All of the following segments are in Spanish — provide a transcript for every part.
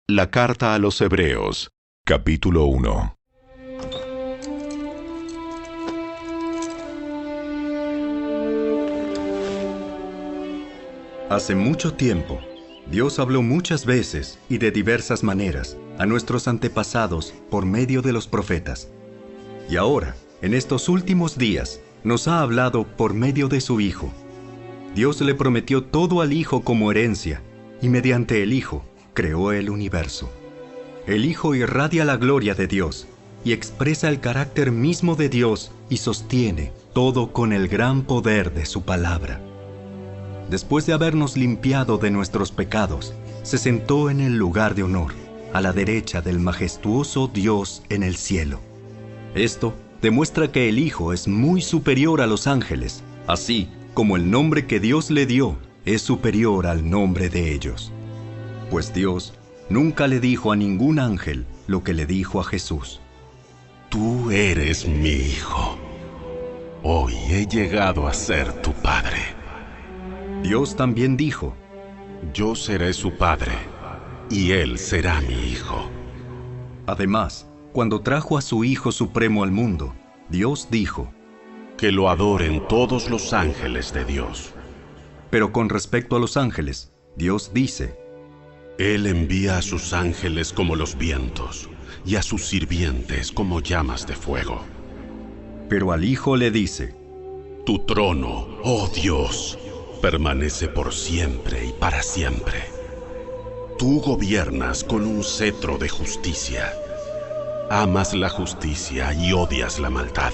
La carta a los Hebreos, capítulo 1. Hace mucho tiempo, Dios habló muchas veces y de diversas maneras a nuestros antepasados por medio de los profetas. Y ahora, en estos últimos días, nos ha hablado por medio de su Hijo. Dios le prometió todo al Hijo como herencia, y mediante el Hijo creó el universo. El Hijo irradia la gloria de Dios y expresa el carácter mismo de Dios y sostiene todo con el gran poder de su palabra. Después de habernos limpiado de nuestros pecados, se sentó en el lugar de honor, a la derecha del majestuoso Dios en el cielo. Esto demuestra que el Hijo es muy superior a los ángeles, así como el nombre que Dios le dio es superior al nombre de ellos. Pues Dios nunca le dijo a ningún ángel lo que le dijo a Jesús. Tú eres mi Hijo. Hoy he llegado a ser tu Padre. Dios también dijo, Yo seré su Padre, y Él será mi Hijo. Además, cuando trajo a su Hijo Supremo al mundo, Dios dijo, Que lo adoren todos los ángeles de Dios. Pero con respecto a los ángeles, Dios dice, Él envía a sus ángeles como los vientos, y a sus sirvientes como llamas de fuego. Pero al Hijo le dice, Tu trono, oh Dios, permanece por siempre y para siempre. Tú gobiernas con un cetro de justicia. Amas la justicia y odias la maldad.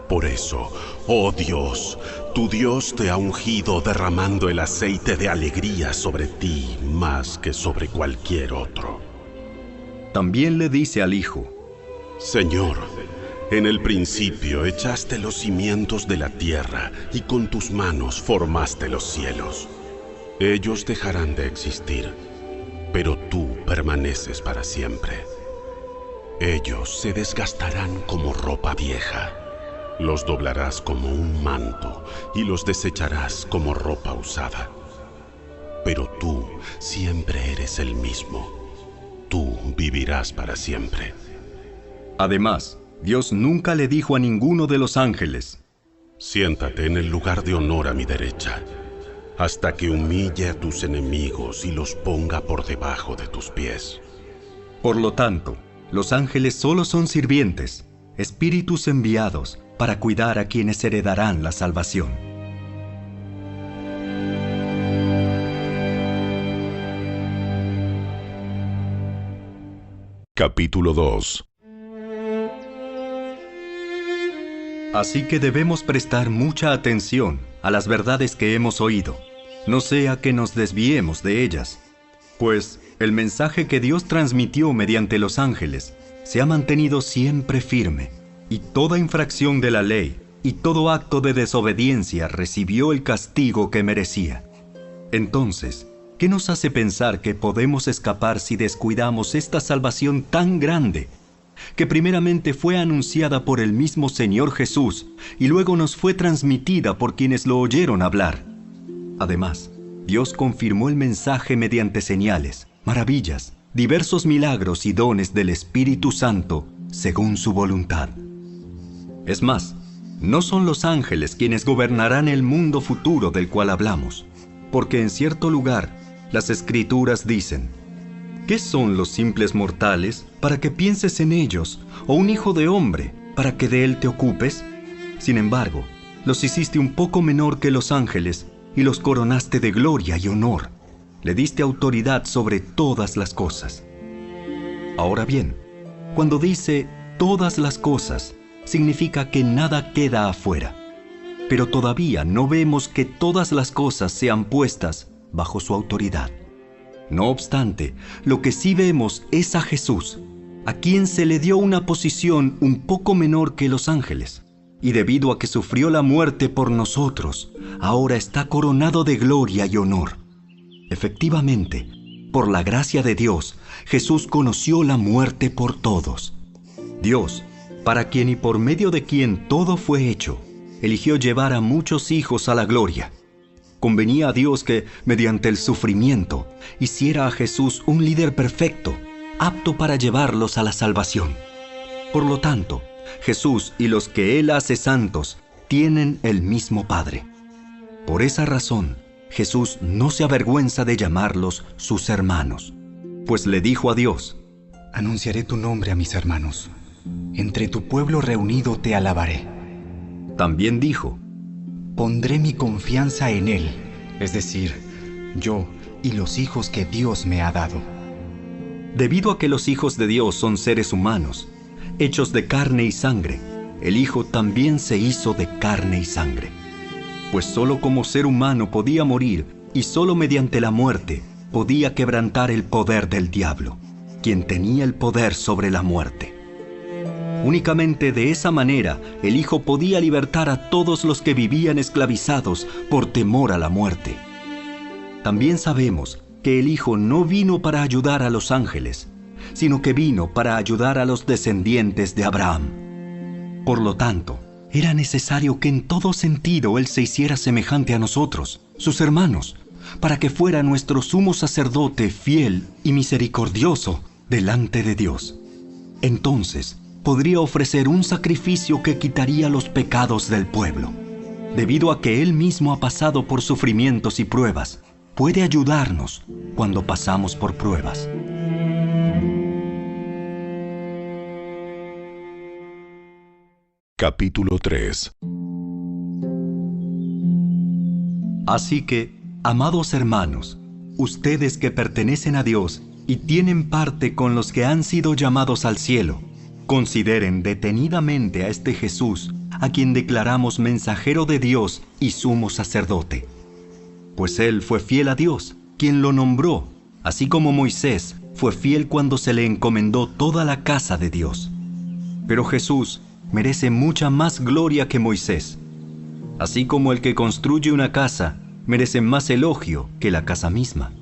Por eso, oh Dios, tu Dios te ha ungido derramando el aceite de alegría sobre ti más que sobre cualquier otro. También le dice al Hijo, Señor, en el principio echaste los cimientos de la tierra y con tus manos formaste los cielos. Ellos dejarán de existir, pero tú permaneces para siempre. Ellos se desgastarán como ropa vieja. Los doblarás como un manto y los desecharás como ropa usada. Pero tú siempre eres el mismo. Tú vivirás para siempre. Además, Dios nunca le dijo a ninguno de los ángeles, Siéntate en el lugar de honor a mi derecha, hasta que humille a tus enemigos y los ponga por debajo de tus pies. Por lo tanto, los ángeles solo son sirvientes, espíritus enviados para cuidar a quienes heredarán la salvación. Capítulo 2. Así que debemos prestar mucha atención a las verdades que hemos oído, no sea que nos desviemos de ellas, pues el mensaje que Dios transmitió mediante los ángeles se ha mantenido siempre firme, y toda infracción de la ley y todo acto de desobediencia recibió el castigo que merecía. Entonces, ¿qué nos hace pensar que podemos escapar si descuidamos esta salvación tan grande, que primeramente fue anunciada por el mismo Señor Jesús y luego nos fue transmitida por quienes lo oyeron hablar? Además, Dios confirmó el mensaje mediante señales, maravillas, diversos milagros y dones del Espíritu Santo según su voluntad. Es más, no son los ángeles quienes gobernarán el mundo futuro del cual hablamos, porque en cierto lugar las Escrituras dicen, ¿qué son los simples mortales para que pienses en ellos, o un hijo de hombre para que de él te ocupes? Sin embargo, los hiciste un poco menor que los ángeles y los coronaste de gloria y honor. Le diste autoridad sobre todas las cosas. Ahora bien, cuando dice todas las cosas, significa que nada queda afuera. Pero todavía no vemos que todas las cosas sean puestas bajo su autoridad. No obstante, lo que sí vemos es a Jesús, a quien se le dio una posición un poco menor que los ángeles, y debido a que sufrió la muerte por nosotros, ahora está coronado de gloria y honor. Efectivamente, por la gracia de Dios, Jesús conoció la muerte por todos. Dios, para quien y por medio de quien todo fue hecho, eligió llevar a muchos hijos a la gloria. convenía a Dios que, mediante el sufrimiento, hiciera a Jesús un líder perfecto, apto para llevarlos a la salvación. Por lo tanto, Jesús y los que Él hace santos tienen el mismo Padre. Por esa razón, Jesús no se avergüenza de llamarlos sus hermanos, pues le dijo a Dios: Anunciaré tu nombre a mis hermanos. Entre tu pueblo reunido te alabaré. También dijo: Pondré mi confianza en Él, es decir, yo y los hijos que Dios me ha dado. Debido a que los hijos de Dios son seres humanos, hechos de carne y sangre, el Hijo también se hizo de carne y sangre. Pues solo como ser humano podía morir, y solo mediante la muerte podía quebrantar el poder del diablo, quien tenía el poder sobre la muerte. Únicamente de esa manera el Hijo podía libertar a todos los que vivían esclavizados por temor a la muerte. También sabemos que el Hijo no vino para ayudar a los ángeles, sino que vino para ayudar a los descendientes de Abraham. Por lo tanto, era necesario que en todo sentido Él se hiciera semejante a nosotros, sus hermanos, para que fuera nuestro sumo sacerdote fiel y misericordioso delante de Dios. Entonces, podría ofrecer un sacrificio que quitaría los pecados del pueblo. Debido a que Él mismo ha pasado por sufrimientos y pruebas, puede ayudarnos cuando pasamos por pruebas. Capítulo 3. Así que, amados hermanos, ustedes que pertenecen a Dios y tienen parte con los que han sido llamados al cielo, consideren detenidamente a este Jesús, a quien declaramos mensajero de Dios y sumo sacerdote. Pues Él fue fiel a Dios, quien lo nombró, así como Moisés fue fiel cuando se le encomendó toda la casa de Dios. Pero Jesús merece mucha más gloria que Moisés. Así como el que construye una casa merece más elogio que la casa misma,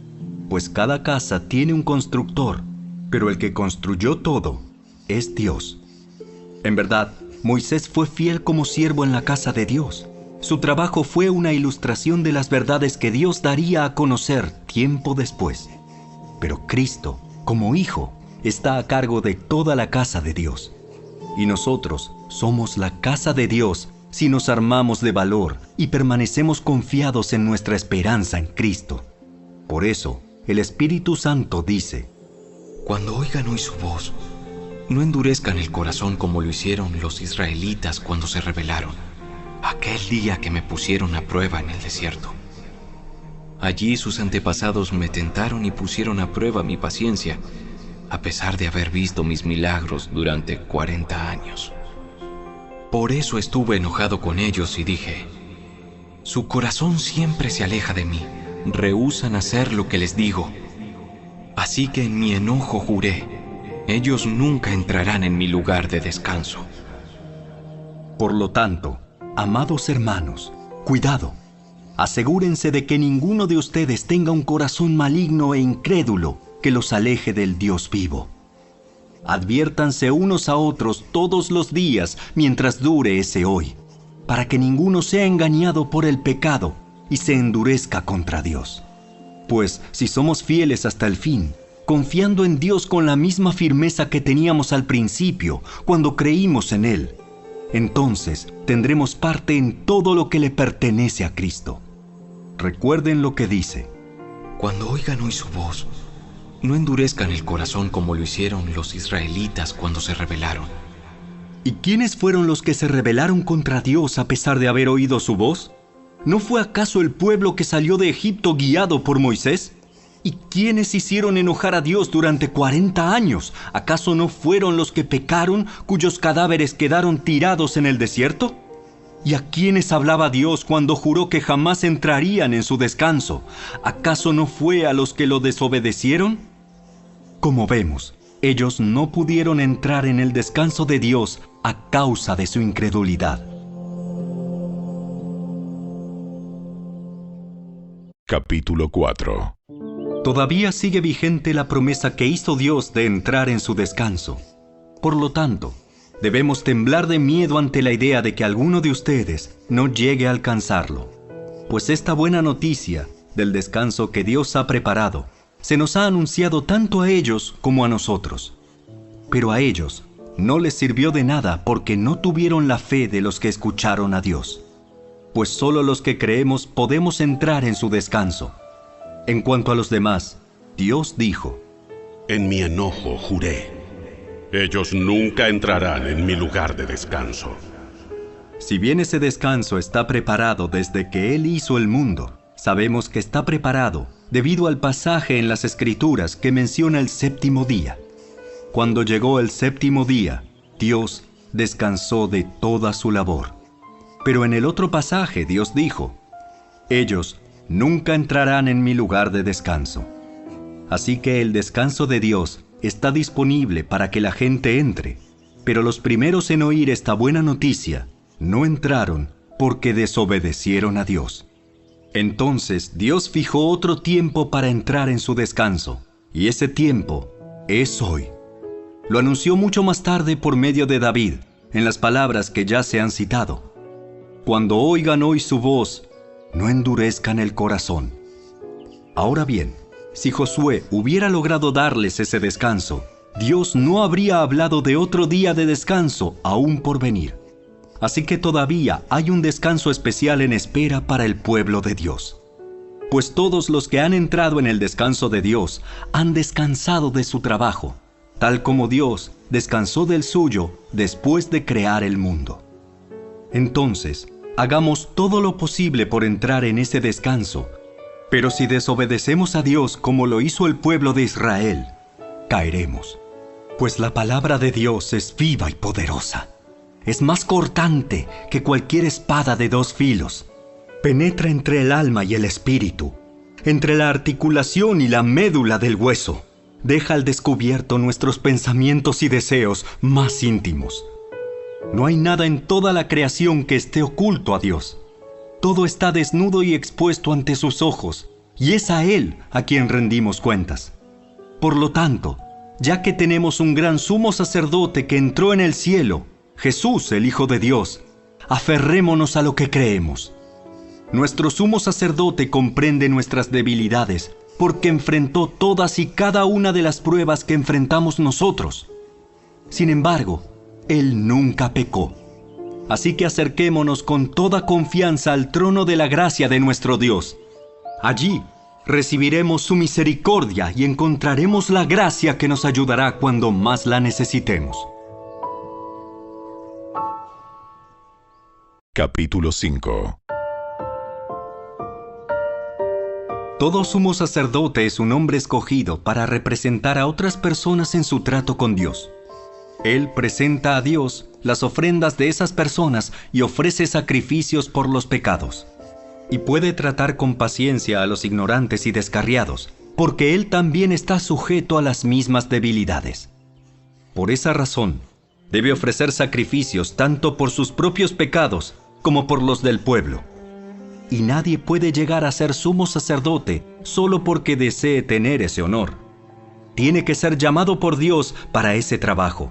pues cada casa tiene un constructor, pero el que construyó todo es Dios. En verdad, Moisés fue fiel como siervo en la casa de Dios. Su trabajo fue una ilustración de las verdades que Dios daría a conocer tiempo después. Pero Cristo, como Hijo, está a cargo de toda la casa de Dios. Y nosotros somos la casa de Dios si nos armamos de valor y permanecemos confiados en nuestra esperanza en Cristo. Por eso, el Espíritu Santo dice: Cuando oigan hoy su voz, no endurezcan el corazón como lo hicieron los israelitas cuando se rebelaron, aquel día que me pusieron a prueba en el desierto. Allí sus antepasados me tentaron y pusieron a prueba mi paciencia, a pesar de haber visto mis milagros durante 40 años. Por eso estuve enojado con ellos y dije: su corazón siempre se aleja de mí, rehúsan hacer lo que les digo. Así que en mi enojo juré: ellos nunca entrarán en mi lugar de descanso. Por lo tanto, amados hermanos, cuidado. Asegúrense de que ninguno de ustedes tenga un corazón maligno e incrédulo que los aleje del Dios vivo. Adviértanse unos a otros todos los días mientras dure ese hoy, para que ninguno sea engañado por el pecado y se endurezca contra Dios. Pues si somos fieles hasta el fin, confiando en Dios con la misma firmeza que teníamos al principio cuando creímos en Él, entonces tendremos parte en todo lo que le pertenece a Cristo. Recuerden lo que dice: Cuando oigan hoy su voz, no endurezcan el corazón como lo hicieron los israelitas cuando se rebelaron. ¿Y quiénes fueron los que se rebelaron contra Dios a pesar de haber oído su voz? ¿No fue acaso el pueblo que salió de Egipto guiado por Moisés? ¿Y quiénes hicieron enojar a Dios durante 40 años? ¿Acaso no fueron los que pecaron, cuyos cadáveres quedaron tirados en el desierto? ¿Y a quiénes hablaba Dios cuando juró que jamás entrarían en su descanso? ¿Acaso no fue a los que lo desobedecieron? Como vemos, ellos no pudieron entrar en el descanso de Dios a causa de su incredulidad. Capítulo 4. Todavía sigue vigente la promesa que hizo Dios de entrar en su descanso. Por lo tanto, debemos temblar de miedo ante la idea de que alguno de ustedes no llegue a alcanzarlo. Pues esta buena noticia del descanso que Dios ha preparado se nos ha anunciado tanto a ellos como a nosotros. Pero a ellos no les sirvió de nada porque no tuvieron la fe de los que escucharon a Dios. Pues solo los que creemos podemos entrar en su descanso. En cuanto a los demás, Dios dijo: En mi enojo juré, ellos nunca entrarán en mi lugar de descanso. Si bien ese descanso está preparado desde que Él hizo el mundo, sabemos que está preparado debido al pasaje en las Escrituras que menciona el séptimo día. Cuando llegó el séptimo día, Dios descansó de toda su labor. Pero en el otro pasaje Dios dijo: ellos nunca entrarán en mi lugar de descanso. Así que el descanso de Dios está disponible para que la gente entre, pero los primeros en oír esta buena noticia no entraron porque desobedecieron a Dios. Entonces Dios fijó otro tiempo para entrar en su descanso, y ese tiempo es hoy. Lo anunció mucho más tarde por medio de David, en las palabras que ya se han citado: Cuando oigan hoy su voz, no endurezcan el corazón. Ahora bien, si Josué hubiera logrado darles ese descanso, Dios no habría hablado de otro día de descanso aún por venir. Así que todavía hay un descanso especial en espera para el pueblo de Dios. Pues todos los que han entrado en el descanso de Dios han descansado de su trabajo, tal como Dios descansó del suyo después de crear el mundo. Entonces, hagamos todo lo posible por entrar en ese descanso. Pero si desobedecemos a Dios como lo hizo el pueblo de Israel, caeremos. Pues la palabra de Dios es viva y poderosa. Es más cortante que cualquier espada de dos filos. Penetra entre el alma y el espíritu, entre la articulación y la médula del hueso. Deja al descubierto nuestros pensamientos y deseos más íntimos. No hay nada en toda la creación que esté oculto a Dios. Todo está desnudo y expuesto ante sus ojos, y es a Él a quien rendimos cuentas. Por lo tanto, ya que tenemos un gran sumo sacerdote que entró en el cielo, Jesús, el Hijo de Dios, aferrémonos a lo que creemos. Nuestro sumo sacerdote comprende nuestras debilidades, porque enfrentó todas y cada una de las pruebas que enfrentamos nosotros. Sin embargo, Él nunca pecó. Así que acerquémonos con toda confianza al trono de la gracia de nuestro Dios. Allí recibiremos su misericordia y encontraremos la gracia que nos ayudará cuando más la necesitemos. Capítulo 5. Todo sumo sacerdote es un hombre escogido para representar a otras personas en su trato con Dios. Él presenta a Dios las ofrendas de esas personas y ofrece sacrificios por los pecados. Y puede tratar con paciencia a los ignorantes y descarriados, porque Él también está sujeto a las mismas debilidades. Por esa razón, debe ofrecer sacrificios tanto por sus propios pecados como por los del pueblo. Y nadie puede llegar a ser sumo sacerdote solo porque desee tener ese honor. Tiene que ser llamado por Dios para ese trabajo,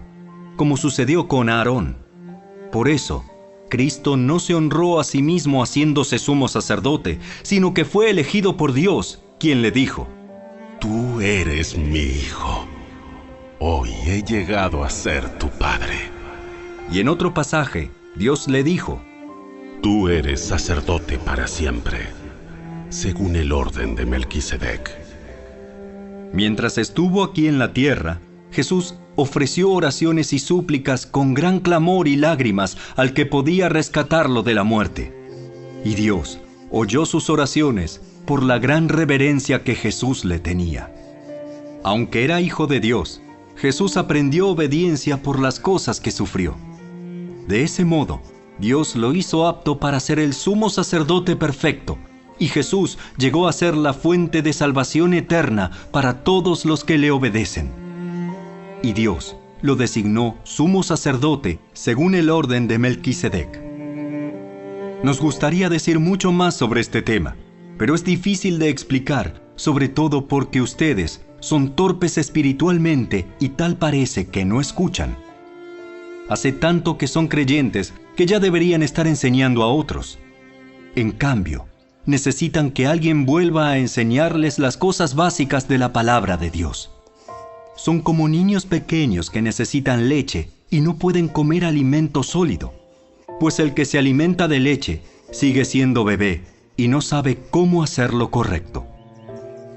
como sucedió con Aarón. Por eso, Cristo no se honró a sí mismo haciéndose sumo sacerdote, sino que fue elegido por Dios, quien le dijo: Tú eres mi hijo. Hoy he llegado a ser tu padre. Y en otro pasaje, Dios le dijo: Tú eres sacerdote para siempre, según el orden de Melquisedec. Mientras estuvo aquí en la tierra, Jesús ofreció oraciones y súplicas con gran clamor y lágrimas al que podía rescatarlo de la muerte. Y Dios oyó sus oraciones por la gran reverencia que Jesús le tenía. Aunque era hijo de Dios, Jesús aprendió obediencia por las cosas que sufrió. De ese modo, Dios lo hizo apto para ser el sumo sacerdote perfecto, y Jesús llegó a ser la fuente de salvación eterna para todos los que le obedecen. Y Dios lo designó sumo sacerdote según el orden de Melquisedec. Nos gustaría decir mucho más sobre este tema, pero es difícil de explicar, sobre todo porque ustedes son torpes espiritualmente y tal parece que no escuchan. Hace tanto que son creyentes que ya deberían estar enseñando a otros. En cambio, necesitan que alguien vuelva a enseñarles las cosas básicas de la palabra de Dios. Son como niños pequeños que necesitan leche y no pueden comer alimento sólido, pues el que se alimenta de leche sigue siendo bebé y no sabe cómo hacer lo correcto.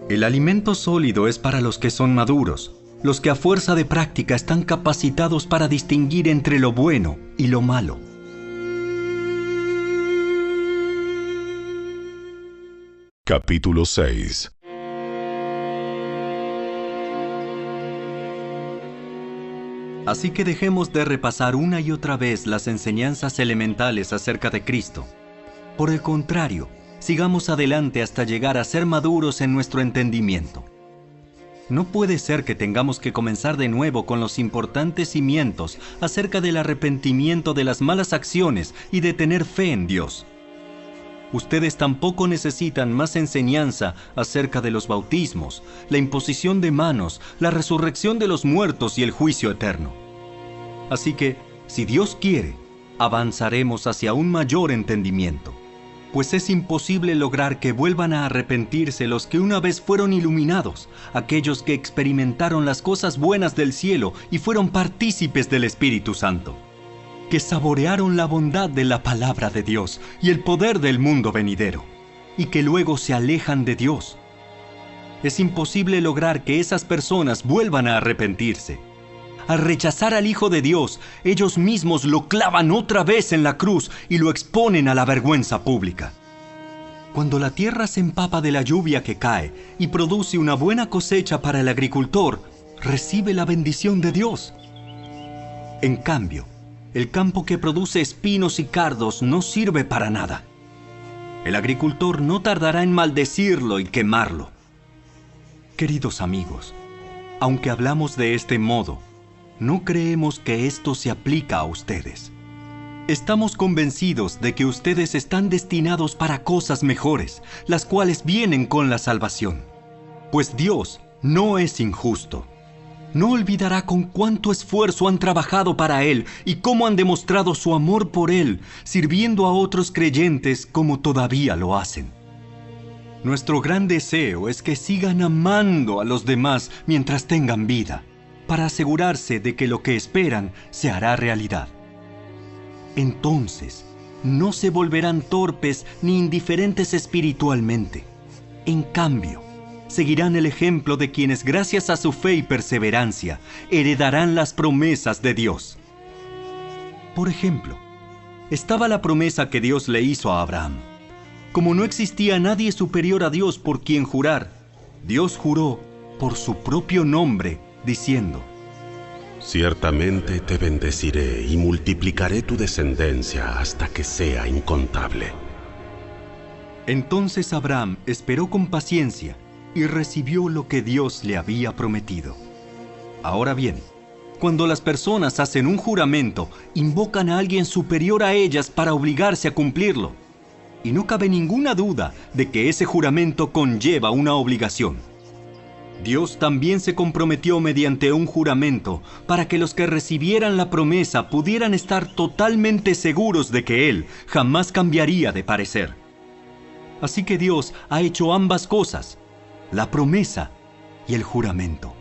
El alimento sólido es para los que son maduros, los que a fuerza de práctica están capacitados para distinguir entre lo bueno y lo malo. Capítulo 6. Así que dejemos de repasar una y otra vez las enseñanzas elementales acerca de Cristo. Por el contrario, sigamos adelante hasta llegar a ser maduros en nuestro entendimiento. No puede ser que tengamos que comenzar de nuevo con los importantes cimientos acerca del arrepentimiento de las malas acciones y de tener fe en Dios. Ustedes tampoco necesitan más enseñanza acerca de los bautismos, la imposición de manos, la resurrección de los muertos y el juicio eterno. Así que, si Dios quiere, avanzaremos hacia un mayor entendimiento, pues es imposible lograr que vuelvan a arrepentirse los que una vez fueron iluminados, aquellos que experimentaron las cosas buenas del cielo y fueron partícipes del Espíritu Santo, que saborearon la bondad de la palabra de Dios y el poder del mundo venidero, y que luego se alejan de Dios. Es imposible lograr que esas personas vuelvan a arrepentirse. Al rechazar al Hijo de Dios, ellos mismos lo clavan otra vez en la cruz y lo exponen a la vergüenza pública. Cuando la tierra se empapa de la lluvia que cae y produce una buena cosecha para el agricultor, recibe la bendición de Dios. En cambio, el campo que produce espinos y cardos no sirve para nada. El agricultor no tardará en maldecirlo y quemarlo. Queridos amigos, aunque hablamos de este modo, no creemos que esto se aplica a ustedes. Estamos convencidos de que ustedes están destinados para cosas mejores, las cuales vienen con la salvación. Pues Dios no es injusto. No olvidará con cuánto esfuerzo han trabajado para Él y cómo han demostrado su amor por Él, sirviendo a otros creyentes como todavía lo hacen. Nuestro gran deseo es que sigan amando a los demás mientras tengan vida, para asegurarse de que lo que esperan se hará realidad. Entonces, no se volverán torpes ni indiferentes espiritualmente. En cambio, seguirán el ejemplo de quienes, gracias a su fe y perseverancia, heredarán las promesas de Dios. Por ejemplo, estaba la promesa que Dios le hizo a Abraham. Como no existía nadie superior a Dios por quien jurar, Dios juró por su propio nombre, diciendo: Ciertamente te bendeciré y multiplicaré tu descendencia hasta que sea incontable. Entonces Abraham esperó con paciencia y recibió lo que Dios le había prometido. Ahora bien, cuando las personas hacen un juramento, invocan a alguien superior a ellas para obligarse a cumplirlo. Y no cabe ninguna duda de que ese juramento conlleva una obligación. Dios también se comprometió mediante un juramento para que los que recibieran la promesa pudieran estar totalmente seguros de que Él jamás cambiaría de parecer. Así que Dios ha hecho ambas cosas, la promesa y el juramento.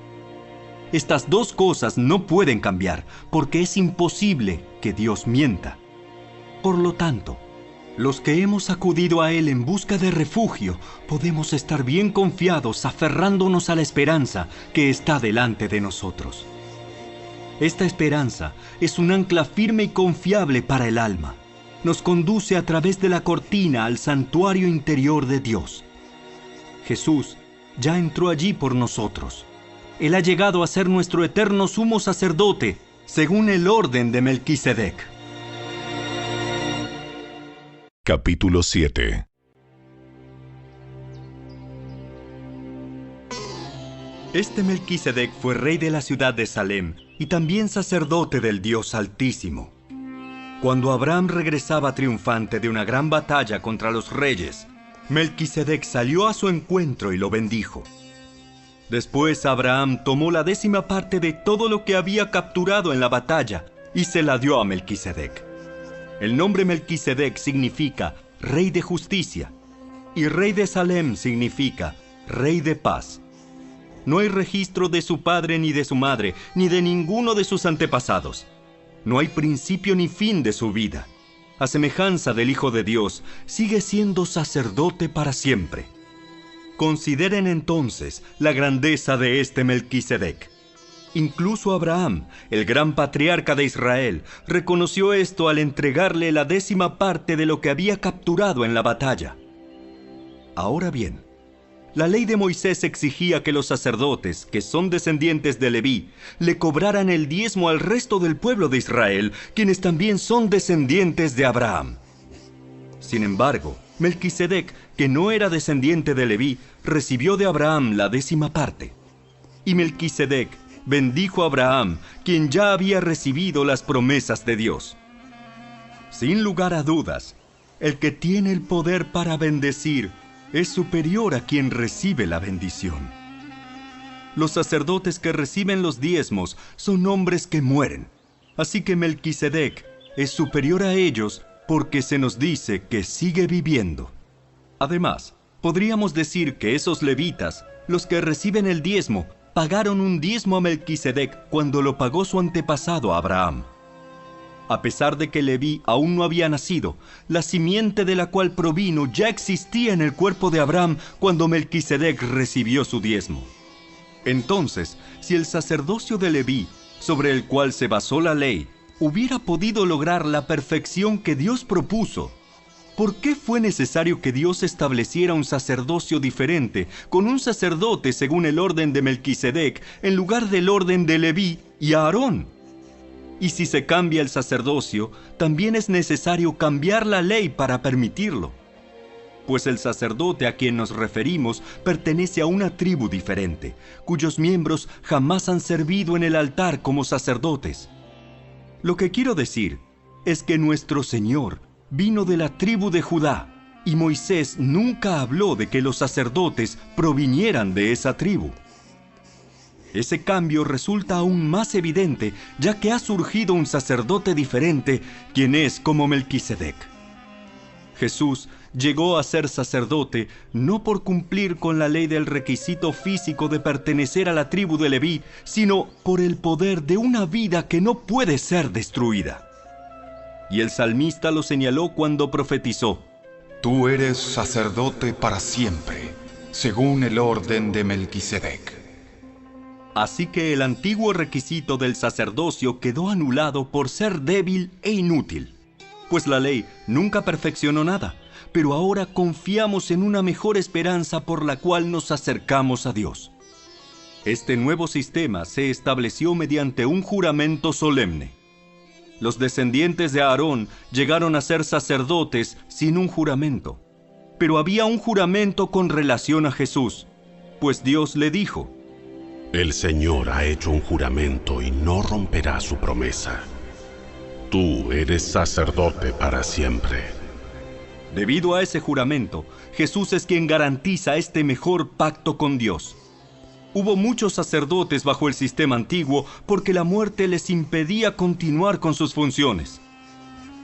Estas dos cosas no pueden cambiar porque es imposible que Dios mienta. Por lo tanto, los que hemos acudido a Él en busca de refugio, podemos estar bien confiados aferrándonos a la esperanza que está delante de nosotros. Esta esperanza es un ancla firme y confiable para el alma. Nos conduce a través de la cortina al santuario interior de Dios. Jesús ya entró allí por nosotros. Él ha llegado a ser nuestro eterno sumo sacerdote, según el orden de Melquisedec. Capítulo 7. Este Melquisedec fue rey de la ciudad de Salem y también sacerdote del Dios Altísimo. Cuando Abraham regresaba triunfante de una gran batalla contra los reyes, Melquisedec salió a su encuentro y lo bendijo. Después Abraham tomó la 10ª parte de todo lo que había capturado en la batalla y se la dio a Melquisedec. El nombre Melquisedec significa Rey de Justicia. Y rey de Salem significa rey de paz. No hay registro de su padre ni de su madre, ni de ninguno de sus antepasados. No hay principio ni fin de su vida. A semejanza del Hijo de Dios, sigue siendo sacerdote para siempre. Consideren entonces la grandeza de este Melquisedec. Incluso Abraham, el gran patriarca de Israel, reconoció esto al entregarle la 10ª parte de lo que había capturado en la batalla. Ahora bien, la ley de Moisés exigía que los sacerdotes, que son descendientes de Leví, le cobraran el diezmo al resto del pueblo de Israel, quienes también son descendientes de Abraham. Sin embargo, Melquisedec, que no era descendiente de Leví, recibió de Abraham la 10ª parte. Y Melquisedec bendijo a Abraham, quien ya había recibido las promesas de Dios. Sin lugar a dudas, el que tiene el poder para bendecir es superior a quien recibe la bendición. Los sacerdotes que reciben los diezmos son hombres que mueren, así que Melquisedec es superior a ellos porque se nos dice que sigue viviendo. Además, podríamos decir que esos levitas, los que reciben el diezmo, pagaron un diezmo a Melquisedec cuando lo pagó su antepasado Abraham. A pesar de que Leví aún no había nacido, la simiente de la cual provino ya existía en el cuerpo de Abraham cuando Melquisedec recibió su diezmo. Entonces, si el sacerdocio de Leví, sobre el cual se basó la ley, hubiera podido lograr la perfección que Dios propuso, ¿por qué fue necesario que Dios estableciera un sacerdocio diferente, con un sacerdote según el orden de Melquisedec, en lugar del orden de Leví y Aarón? Y si se cambia el sacerdocio, también es necesario cambiar la ley para permitirlo. Pues el sacerdote a quien nos referimos pertenece a una tribu diferente, cuyos miembros jamás han servido en el altar como sacerdotes. Lo que quiero decir es que nuestro Señor vino de la tribu de Judá, y Moisés nunca habló de que los sacerdotes provinieran de esa tribu. Ese cambio resulta aún más evidente, ya que ha surgido un sacerdote diferente, quien es como Melquisedec. Jesús llegó a ser sacerdote no por cumplir con la ley del requisito físico de pertenecer a la tribu de Leví, sino por el poder de una vida que no puede ser destruida. Y el salmista lo señaló cuando profetizó: Tú eres sacerdote para siempre, según el orden de Melquisedec. Así que el antiguo requisito del sacerdocio quedó anulado por ser débil e inútil, pues la ley nunca perfeccionó nada, pero ahora confiamos en una mejor esperanza por la cual nos acercamos a Dios. Este nuevo sistema se estableció mediante un juramento solemne. Los descendientes de Aarón llegaron a ser sacerdotes sin un juramento, pero había un juramento con relación a Jesús, pues Dios le dijo: El Señor ha hecho un juramento y no romperá su promesa. Tú eres sacerdote para siempre. Debido a ese juramento, Jesús es quien garantiza este mejor pacto con Dios. Hubo muchos sacerdotes bajo el sistema antiguo porque la muerte les impedía continuar con sus funciones.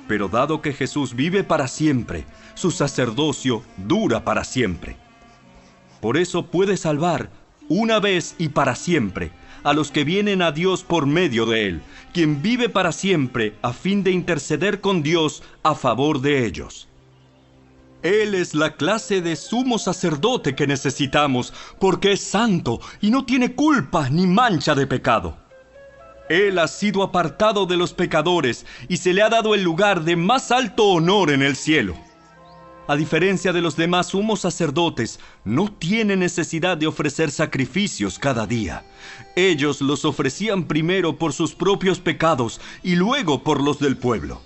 Pero dado que Jesús vive para siempre, su sacerdocio dura para siempre. Por eso puede salvar una vez y para siempre a los que vienen a Dios por medio de Él, quien vive para siempre a fin de interceder con Dios a favor de ellos. Él es la clase de sumo sacerdote que necesitamos, porque es santo y no tiene culpa ni mancha de pecado. Él ha sido apartado de los pecadores y se le ha dado el lugar de más alto honor en el cielo. A diferencia de los demás sumos sacerdotes, no tiene necesidad de ofrecer sacrificios cada día. Ellos los ofrecían primero por sus propios pecados y luego por los del pueblo.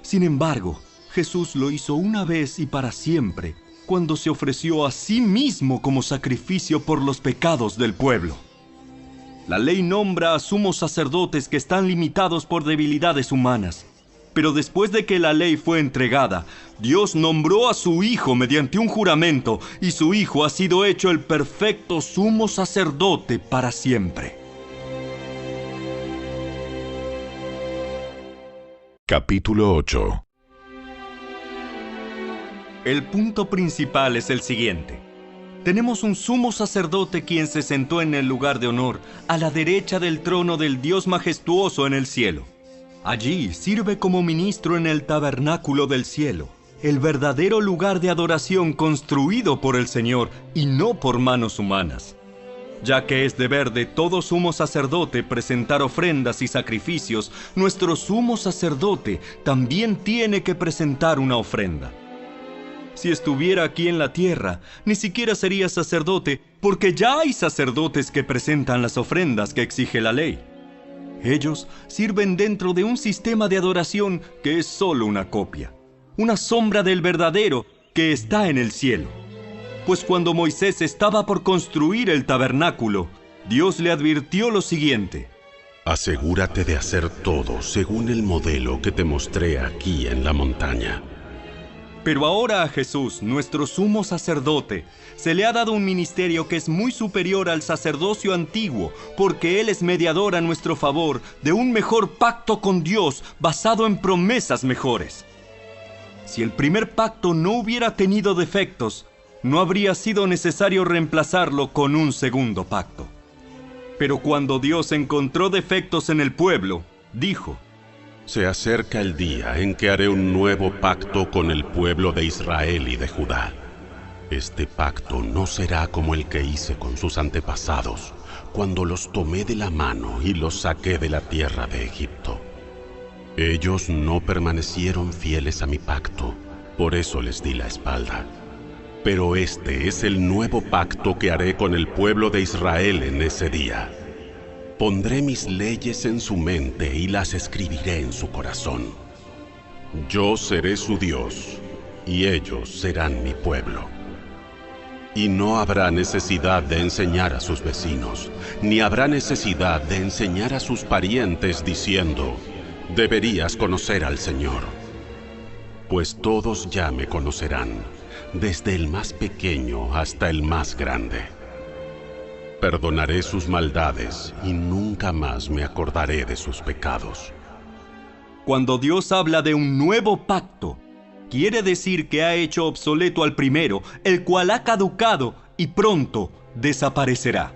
Sin embargo, Jesús lo hizo una vez y para siempre, cuando se ofreció a sí mismo como sacrificio por los pecados del pueblo. La ley nombra a sumos sacerdotes que están limitados por debilidades humanas. Pero después de que la ley fue entregada, Dios nombró a su Hijo mediante un juramento, y su Hijo ha sido hecho el perfecto sumo sacerdote para siempre. Capítulo 8. El punto principal es el siguiente. Tenemos un sumo sacerdote quien se sentó en el lugar de honor, a la derecha del trono del Dios majestuoso en el cielo. Allí sirve como ministro en el tabernáculo del cielo, el verdadero lugar de adoración construido por el Señor y no por manos humanas. Ya que es deber de todo sumo sacerdote presentar ofrendas y sacrificios, nuestro sumo sacerdote también tiene que presentar una ofrenda. Si estuviera aquí en la tierra, ni siquiera sería sacerdote, porque ya hay sacerdotes que presentan las ofrendas que exige la ley. Ellos sirven dentro de un sistema de adoración que es solo una copia, una sombra del verdadero que está en el cielo. Pues cuando Moisés estaba por construir el tabernáculo, Dios le advirtió lo siguiente: asegúrate de hacer todo según el modelo que te mostré aquí en la montaña. Pero ahora a Jesús, nuestro sumo sacerdote, se le ha dado un ministerio que es muy superior al sacerdocio antiguo, porque Él es mediador a nuestro favor de un mejor pacto con Dios basado en promesas mejores. Si el primer pacto no hubiera tenido defectos, no habría sido necesario reemplazarlo con un segundo pacto. Pero cuando Dios encontró defectos en el pueblo, dijo: se acerca el día en que haré un nuevo pacto con el pueblo de Israel y de Judá. Este pacto no será como el que hice con sus antepasados, cuando los tomé de la mano y los saqué de la tierra de Egipto. Ellos no permanecieron fieles a mi pacto, por eso les di la espalda. Pero este es el nuevo pacto que haré con el pueblo de Israel en ese día. Pondré mis leyes en su mente y las escribiré en su corazón. Yo seré su Dios, y ellos serán mi pueblo. Y no habrá necesidad de enseñar a sus vecinos, ni habrá necesidad de enseñar a sus parientes diciendo: deberías conocer al Señor. Pues todos ya me conocerán, desde el más pequeño hasta el más grande. Perdonaré sus maldades y nunca más me acordaré de sus pecados. Cuando Dios habla de un nuevo pacto, quiere decir que ha hecho obsoleto al primero, el cual ha caducado y pronto desaparecerá.